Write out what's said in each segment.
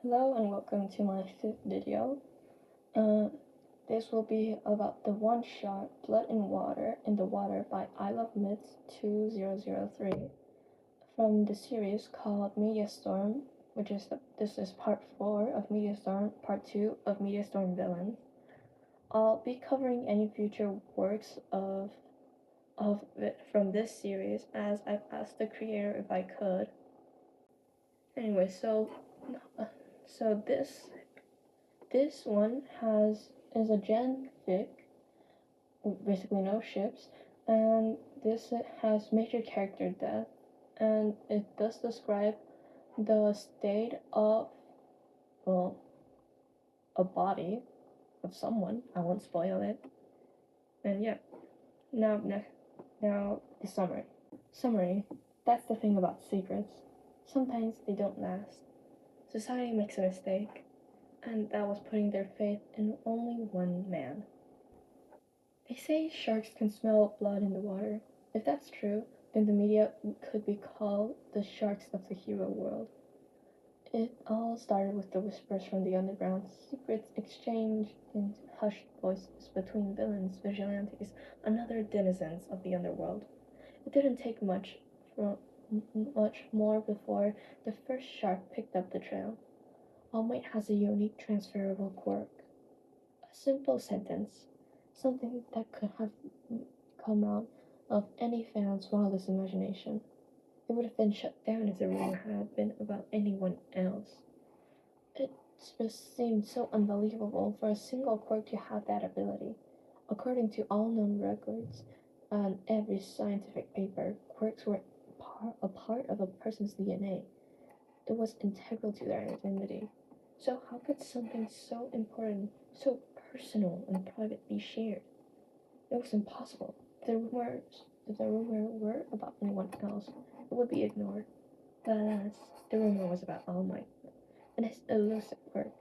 Hello and welcome to my fifth video. Uh, this will be about the one-shot Blood in the Water by I Love Myths 2003 from the series called Media Storm, this is part 4 of Media Storm, part 2 of Media Storm Villains. I'll be covering any future works from this series as I've asked the creator if I could. Anyway, so this one is a gen fic, basically no ships, and this has major character death, and it does describe the state of, well, a body of someone. I won't spoil it. And yeah, now the summary. Summary. That's the thing about secrets. Sometimes they don't last. Society makes a mistake, and that was putting their faith in only one man. They say sharks can smell blood in the water. If that's true, then the media could be called the sharks of the hero world. It all started with the whispers from the underground, secrets exchanged in hushed voices between villains, vigilantes, and other denizens of the underworld. It didn't take much more before the first shark picked up the trail. All Might has a unique transferable quirk. A simple sentence, something that could have come out of any fan's wildest imagination. It would have been shut down if the rumor had been about anyone else. It just seemed so unbelievable for a single quirk to have that ability. According to all known records and every scientific paper, quirks were a part of a person's DNA. It was integral to their identity. So how could something so important, so personal and private be shared? It was impossible. If the rumor were about anyone else, it would be ignored. But alas, the rumor was about All Might and his elusive work,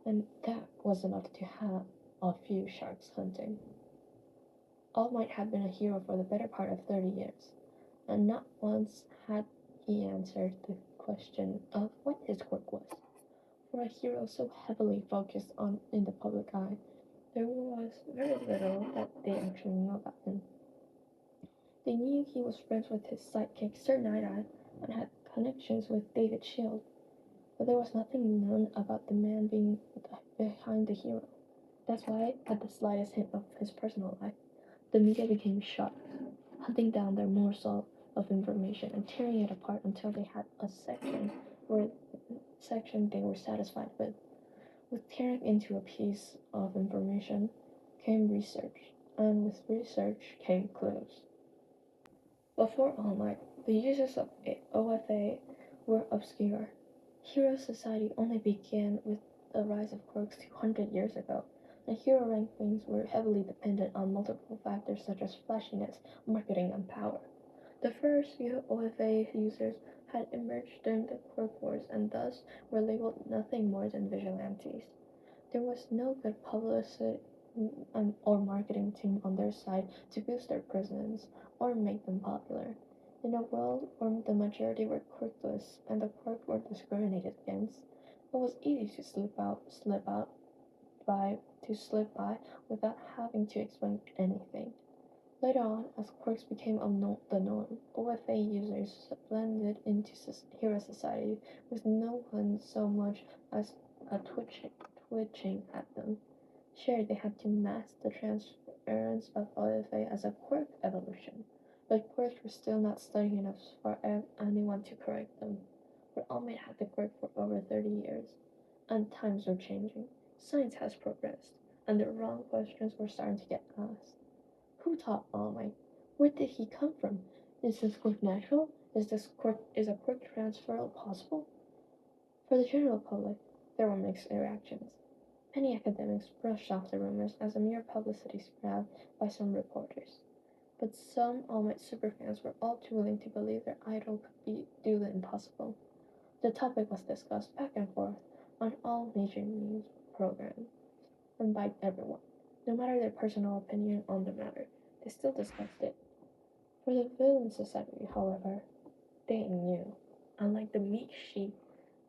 and that was enough to have a few sharks hunting. All Might had been a hero for the better part of 30 years, and not once had he answered the question of what his quirk was. For a hero so heavily focused on in the public eye, there was very little that they actually knew about him. They knew he was friends with his sidekick Sir Night-Eye and had connections with David Shield, but there was nothing known about the man being behind the hero. That's why, at the slightest hint of his personal life, the media became sharks, hunting down their morsel of information and tearing it apart until they had a section they were satisfied with. With tearing into a piece of information came research, and with research came clues. Before All Might, the uses of OFA were obscure. Hero society only began with the rise of quirks 200 years ago, and hero rankings were heavily dependent on multiple factors such as flashiness, marketing, and power. The first few OFA users had emerged during the quirk wars and thus were labeled nothing more than vigilantes. There was no good publicity or marketing team on their side to boost their presence or make them popular. In a world where the majority were quirkless and the quirk were discriminated against, it was easy to slip by without having to explain anything. Later on, as quirks became the norm, OFA users blended into hero society with no one so much as a twitching at them. Sure, they had to mask the transference of OFA as a quirk evolution, but quirks were still not studied enough for anyone to correct them. For All Might had the quirk for over 30 years, and times were changing. Science has progressed, and the wrong questions were starting to get asked. Who taught All Might? Where did he come from? Is this quirk natural? Is a quirk transfer possible? For the general public, there were mixed reactions. Many academics brushed off the rumors as a mere publicity grab by some reporters. But some All Might superfans were all too willing to believe their idol could do the impossible. The topic was discussed back and forth on all major news programs and by everyone. No matter their personal opinion on the matter, they still discussed it. For the Villain Society, however, they knew. Unlike the meek sheep,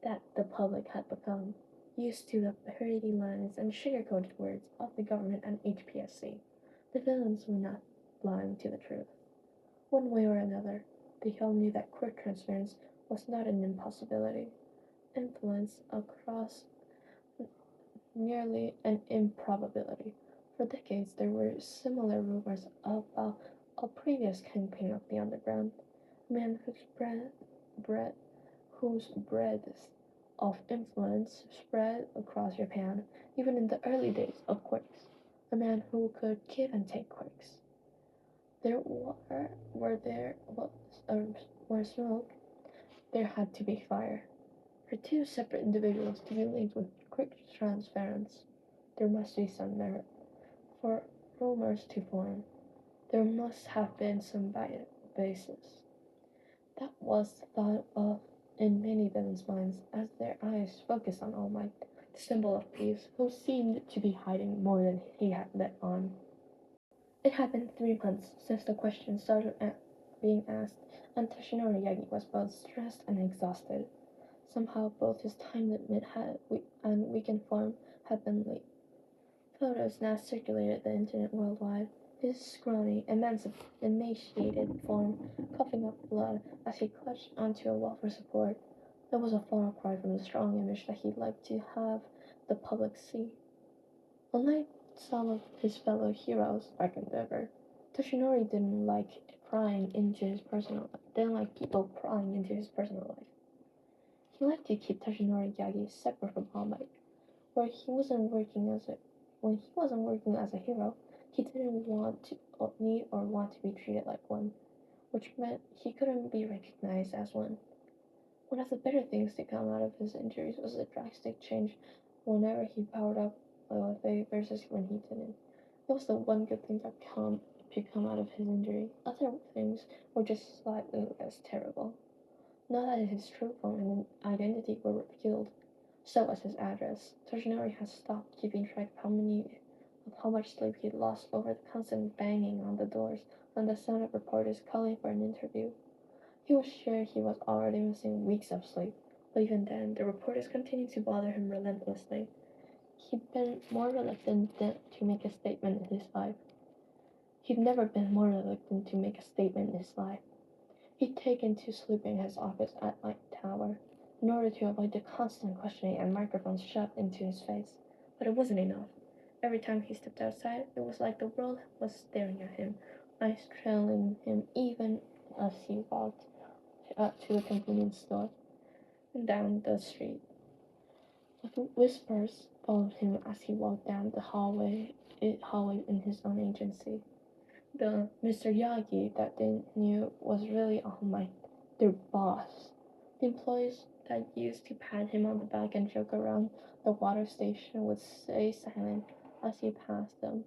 that the public had become used to the pretty lines and sugar-coated words of the government and HPSC. The villains were not blind to the truth. One way or another, they all knew that quick transference was not an impossibility. Influence across merely an improbability. For decades, there were similar rumors about a previous kingpin of the underground, a man whose breadth of influence spread across Japan, even in the early days of quirks. A man who could give and take quirks. There were there was were smoke, there had to be fire. For two separate individuals to be linked with quick transference, there must be some merit. For rumors to form, there must have been some basis. That was thought of in many villains' minds as their eyes focused on All Might, the symbol of peace, who seemed to be hiding more than he had let on. It had been 3 months since the question started being asked, and Toshinori Yagi was both stressed and exhausted. Somehow both his time limit and weekend form had been late. Photos now circulated the internet worldwide. His scrawny, emaciated form coughing up blood as he clutched onto a wall for support. That was a far cry from the strong image that he'd like to have the public see. Unlike some of his fellow heroes back in Denver, Toshinori didn't like people prying into his personal life. He liked to keep Toshinori Yagi separate from All Might. When he wasn't working as a hero, he didn't need or want to be treated like one, which meant he couldn't be recognized as one. One of the better things to come out of his injuries was the drastic change whenever he powered up OFA versus when he didn't. It was the one good thing that could come out of his injury. Other things were just slightly less terrible. Now that his true form and identity were revealed, so was his address. Toshinori had stopped keeping track of how much sleep he'd lost over the constant banging on the doors and the sound of reporters calling for an interview. He was sure he was already missing weeks of sleep, but even then, the reporters continued to bother him relentlessly. He'd been more reluctant to make a statement in his life. He'd never been more reluctant to make a statement in his life. He'd taken to sleeping in his office at Light Tower in order to avoid the constant questioning and microphones shoved into his face. But it wasn't enough. Every time he stepped outside, it was like the world was staring at him, eyes trailing him even as he walked up to the convenience store and down the street. The whispers followed him as he walked down the hallway in his own agency. The Mr. Yagi that they knew was really All Might, their boss. The employees that used to pat him on the back and joke around the water station would stay silent as he passed them.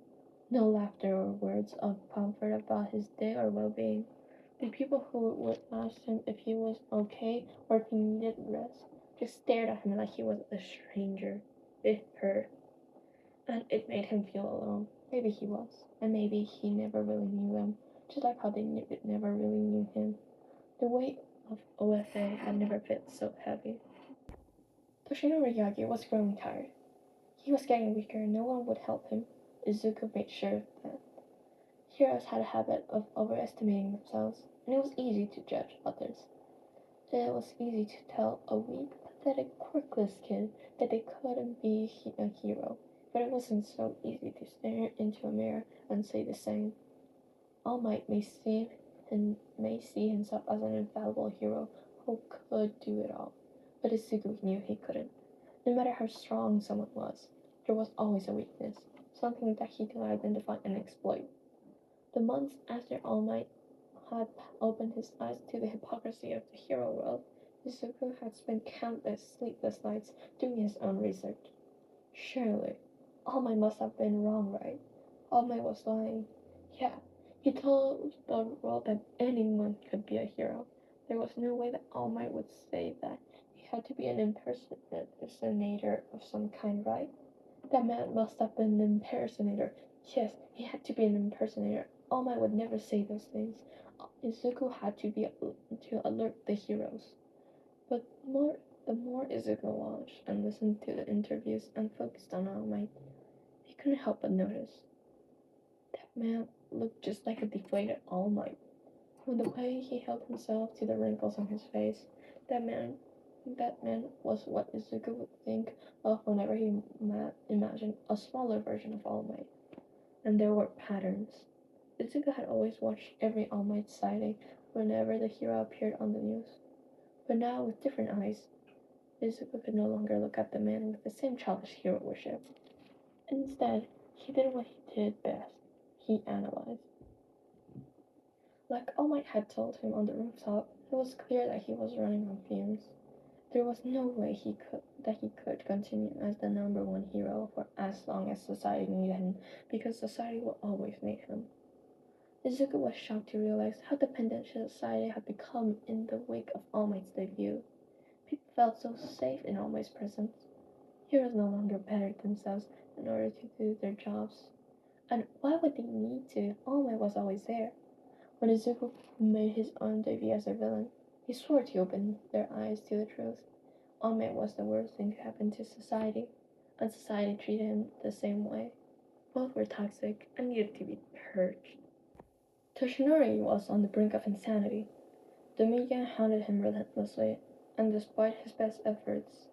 No laughter or words of comfort about his day or well-being. The people who would ask him if he was okay or if he needed rest just stared at him like he was a stranger. It hurt. And it made him feel alone. Maybe he was, and maybe he never really knew them, just like how they never really knew him. The weight of OFA had never felt so heavy. Toshinori Yagi was growing tired. He was getting weaker and no one would help him. Izuku made sure of that. Heroes had a habit of overestimating themselves, and it was easy to judge others. It was easy to tell a weak, pathetic, quirkless kid that they couldn't be a hero, but it wasn't so easy to stare into a mirror and say the same. All Might may see himself as an infallible hero who could do it all, but Izuku knew he couldn't. No matter how strong someone was, there was always a weakness, something that he could identify and exploit. The months after All Might had opened his eyes to the hypocrisy of the hero world, Izuku had spent countless sleepless nights doing his own research. Surely, All Might must have been wrong, right? All Might was lying. Yeah, he told the world that anyone could be a hero. There was no way that All Might would say that. He had to be an impersonator of some kind, right? That man must have been an impersonator. Yes, he had to be an impersonator. All Might would never say those things. Izuku had to alert the heroes. But more The more Izuku watched and listened to the interviews and focused on All Might, he couldn't help but notice that man looked just like a deflated All Might. From the way he held himself to the wrinkles on his face, that man was what Izuku would think of whenever he imagined a smaller version of All Might. And there were patterns. Izuku had always watched every All Might sighting whenever the hero appeared on the news. But now, with different eyes, Izuku could no longer look at the man with the same childish hero worship. Instead, he did what he did best. He analyzed. Like All Might had told him on the rooftop, it was clear that he was running on fumes. There was no way he could continue as the number one hero for as long as society needed him, because society will always need him. Izuku was shocked to realize how dependent society had become in the wake of All Might's debut. People felt so safe in All Might's presence. Heroes no longer bettered themselves in order to do their jobs. And why would they need to? All Might was always there. When Izuku made his own debut as a villain, he swore to open their eyes to the truth. All Might was the worst thing to happen to society, and society treated him the same way. Both were toxic and needed to be purged. Toshinori was on the brink of insanity. The media hounded him relentlessly, and despite his best efforts,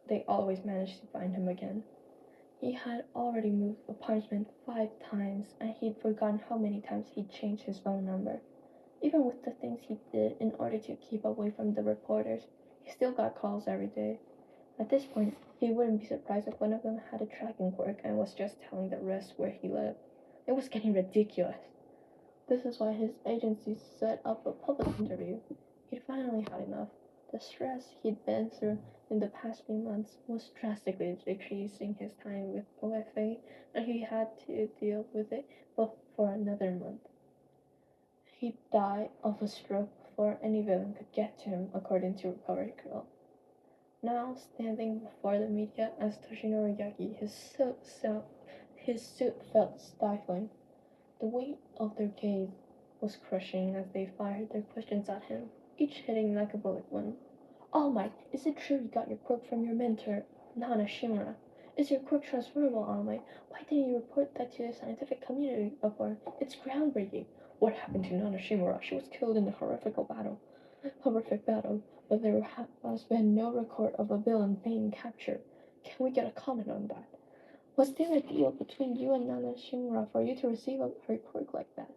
they always managed to find him again. He had already moved apartment 5 times, and he'd forgotten how many times he'd changed his phone number. Even with the things he did in order to keep away from the reporters, he still got calls every day. At this point, he wouldn't be surprised if one of them had a tracking quirk and was just telling the rest where he lived. It was getting ridiculous. This is why his agency set up a public interview. He'd finally had enough. The stress he'd been through in the past few months was drastically decreasing his time with OFA, and he had to deal with it for another month. He'd die of a stroke before any villain could get to him, according to Recovery Girl. Now, standing before the media as Toshinori Yagi, his suit felt stifling. The weight of their gaze was crushing as they fired their questions at him, each hitting like a bullet wound. All Might, is it true you got your quirk from your mentor, Nana Shimura? Is your quirk transferable, All Might? Why didn't you report that to the scientific community before? It's groundbreaking. What happened to Nana Shimura? She was killed in a horrific battle, but there has been no record of a villain being captured. Can we get a comment on that? Was there a deal between you and Nana Shimura for you to receive her quirk like that?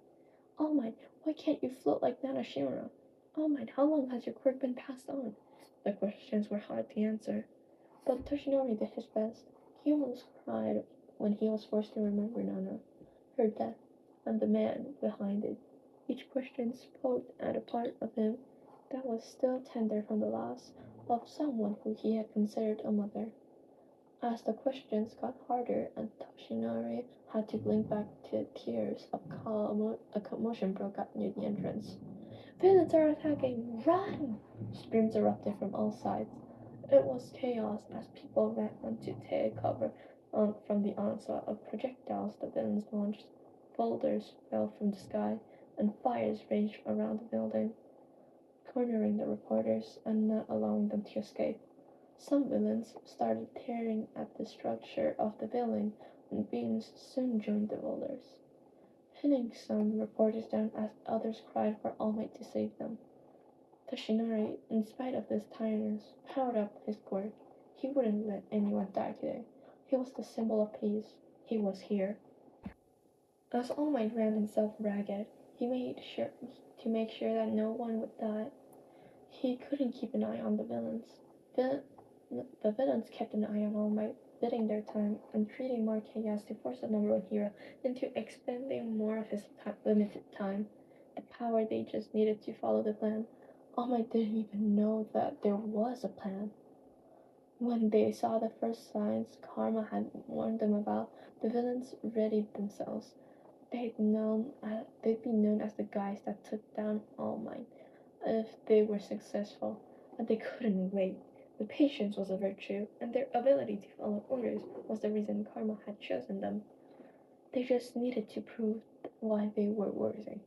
All Might, why can't you float like Nana Shimura? All Might, how long has your quirk been passed on? The questions were hard to answer, but Toshinori did his best. He almost cried when he was forced to remember Nana, her death, and the man behind it. Each question spoke at a part of him that was still tender from the loss of someone who he had considered a mother. As the questions got harder and Toshinori had to blink back to tears, a commotion broke out near the entrance. Villains are attacking! Run! Screams erupted from all sides. It was chaos as people ran to take cover from the onslaught of projectiles the villains launched. Boulders fell from the sky, and fires raged around the building, cornering the reporters and not allowing them to escape. Some villains started tearing at the structure of the building, and beams soon joined the boulders, pinning some reporters down as others cried for All Might to save them. Toshinori, in spite of this tiredness, powered up his quirk. He wouldn't let anyone die today. He was the symbol of peace. He was here. As All Might ran himself ragged, he made sure that no one would die. He couldn't keep an eye on the villains. The villains kept an eye on All Might, bidding their time and treating more chaos to force the number one hero into expending more of his limited time. The power they just needed to follow the plan. All Might didn't even know that there was a plan. When they saw the first signs Karma had warned them about, the villains readied themselves. They'd be known as the guys that took down All Might if they were successful, and they couldn't wait. The patience was a virtue, and their ability to follow orders was the reason Karma had chosen them. They just needed to prove why they were worthy.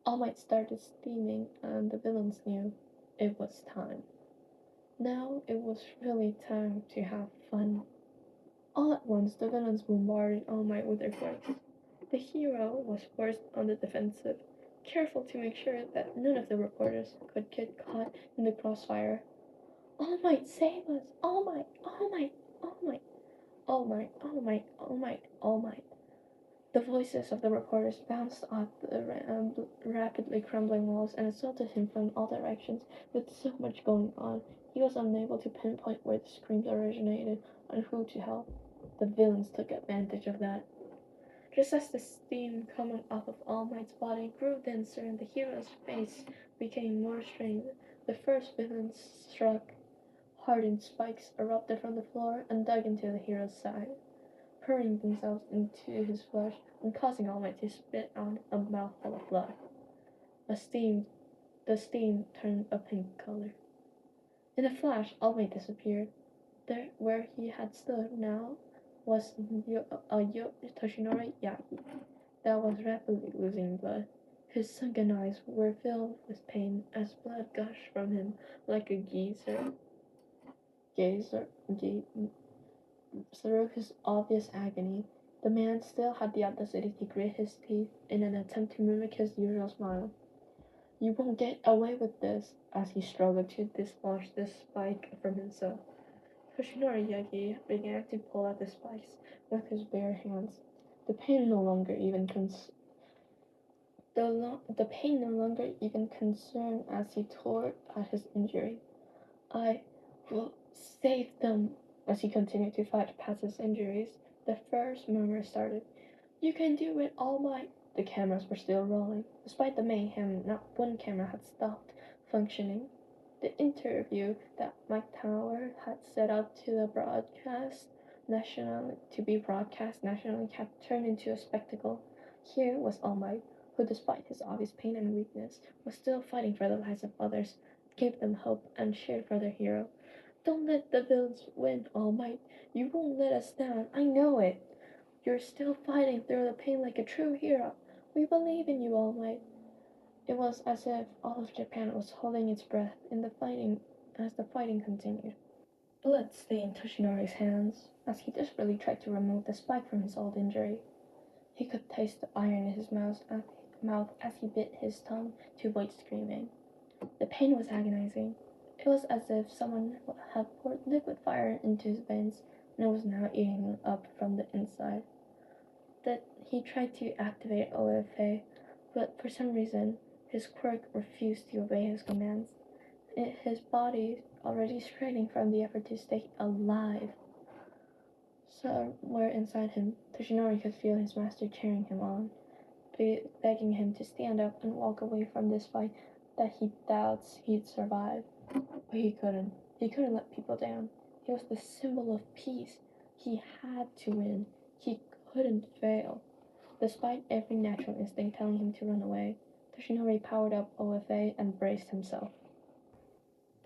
All Might started steaming, and the villains knew it was time. Now it was really time to have fun. All at once, the villains bombarded All Might with their quirks. The hero was forced on the defensive, careful to make sure that none of the reporters could get caught in the crossfire. All Might, save us! All Might! All Might! All Might! All Might! All Might! All Might! All Might! The voices of the reporters bounced off the rapidly crumbling walls and assaulted him from all directions. With so much going on, he was unable to pinpoint where the screams originated and who to help. The villains took advantage of that. Just as the steam coming off of All Might's body grew denser and the hero's face became more strained, the first villain struck. Hardened spikes erupted from the floor and dug into the hero's side, hurrying themselves into his flesh and causing All Might to spit on a mouthful of blood. The steam turned a pink color. In a flash, All Might disappeared. There, where he had stood now, was Toshinori Yagi that was rapidly losing blood. His sunken eyes were filled with pain as blood gushed from him like a geyser through his obvious agony. The man still had the audacity to grit his teeth in an attempt to mimic his usual smile. You won't get away with this, as he struggled to dislodge the spike from himself. Toshinori Yagi began to pull at the spikes with his bare hands. The pain no longer even concerned as he tore at his injury. I will save them. As he continued to fight past his injuries, the first murmur started. You can do it, All Might. The cameras were still rolling. Despite the mayhem, not one camera had stopped functioning. The interview that Mike Tower had set up to be broadcast nationally had turned into a spectacle. Here was All Might, who despite his obvious pain and weakness, was still fighting for the lives of others, gave them hope, and cheered for their hero. Don't let the villains win, All Might. You won't let us down. I know it. You're still fighting through the pain like a true hero. We believe in you, All Might. It was as if all of Japan was holding its breath in the fighting as the fighting continued. Blood stained Toshinori's hands as he desperately tried to remove the spike from his old injury. He could taste the iron in his mouth as he bit his tongue to avoid screaming. The pain was agonizing. It was as if someone had poured liquid fire into his veins and it was now eating him up from the inside. That he tried to activate OFA, but for some reason his quirk refused to obey his commands. His body already straining from the effort to stay alive. Somewhere inside him, Toshinori could feel his master cheering him on, begging him to stand up and walk away from this fight that he doubts he'd survive. But he couldn't. He couldn't let people down. He was the symbol of peace. He had to win. He couldn't fail. Despite every natural instinct telling him to run away, Toshinori powered up OFA and braced himself.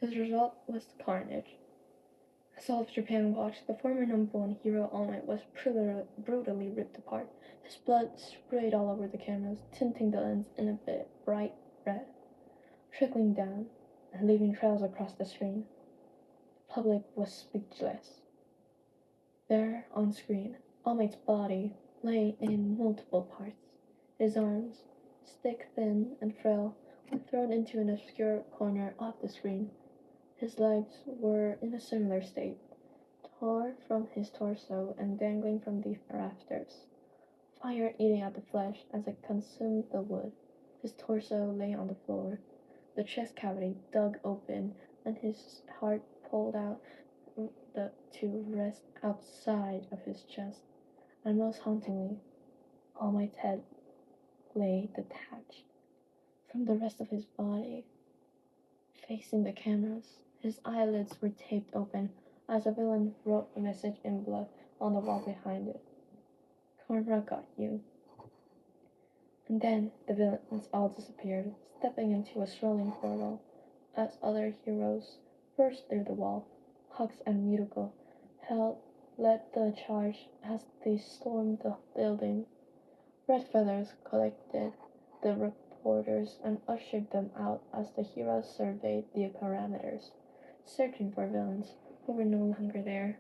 The result was carnage. As all of Japan watched, the former number one hero All Might was brutally ripped apart. His blood sprayed all over the cameras, tinting the lens in a bright red, trickling down and leaving trails across the screen. The public was speechless. There, on screen, All Might's body lay in multiple parts. His arms, stick-thin and frail, were thrown into an obscure corner of the screen. His legs were in a similar state, tore from his torso and dangling from the rafters, fire eating at the flesh as it consumed the wood. His torso lay on the floor, the chest cavity dug open, and his heart pulled out to rest outside of his chest. And most hauntingly, All Might's head lay detached from the rest of his body, facing the cameras. His eyelids were taped open as a villain wrote a message in blood on the wall behind it. Karma got you. And then the villains all disappeared, stepping into a swirling portal as other heroes burst through the wall. Hux and Miracle led the charge as they stormed the building. Red Feathers collected the reporters and ushered them out as the heroes surveyed the parameters. searching for villains who were no longer there.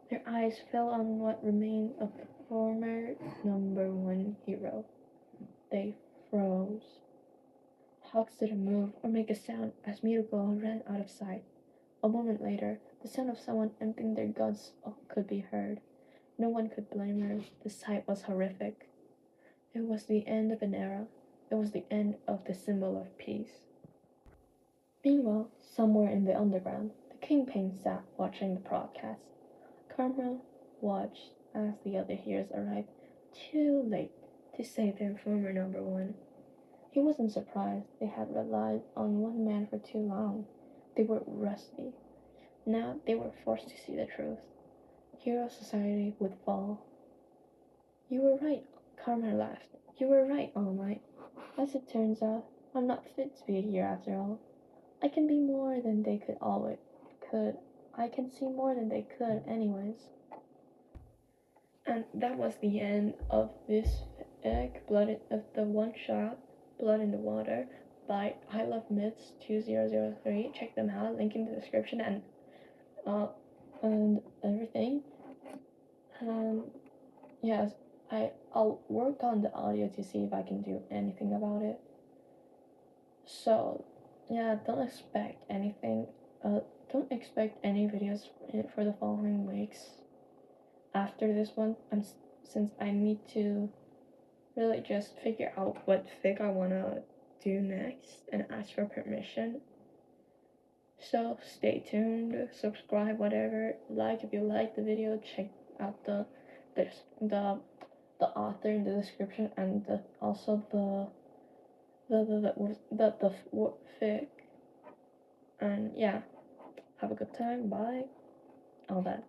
Their eyes fell on what remained of the former #1 hero. They froze. Hawks didn't move or make a sound as Miruko ran out of sight. A moment later, the sound of someone emptying their guns could be heard. No one could blame her. The sight was horrific. It was the end of an era. It was the end of the symbol of peace. Meanwhile, somewhere in the underground, the Kingpin sat watching the broadcast. Karma watched as the other heroes arrived too late to save their former #1. He wasn't surprised. They had relied on one man for too long. They were rusty. Now they were forced to see the truth. Hero society would fall. You were right, Karma laughed. You were right, All Might. As it turns out, I'm not fit to be a hero after all. I can be more than they could. I can see more than they could, anyways. And that was the end of this of the one shot, Blood in the Water, by I Love Myths 2003. Check them out, link in the description and everything. Yes, I'll work on the audio to see if I can do anything about it. So yeah, don't expect anything. Don't expect any videos for the following weeks after this one. Since I need to really just figure out what fic I wanna do next and ask for permission. So stay tuned, subscribe, whatever. Like if you like the video. Check out the author in the description and also the fic. And yeah, have a good time. Bye. All that.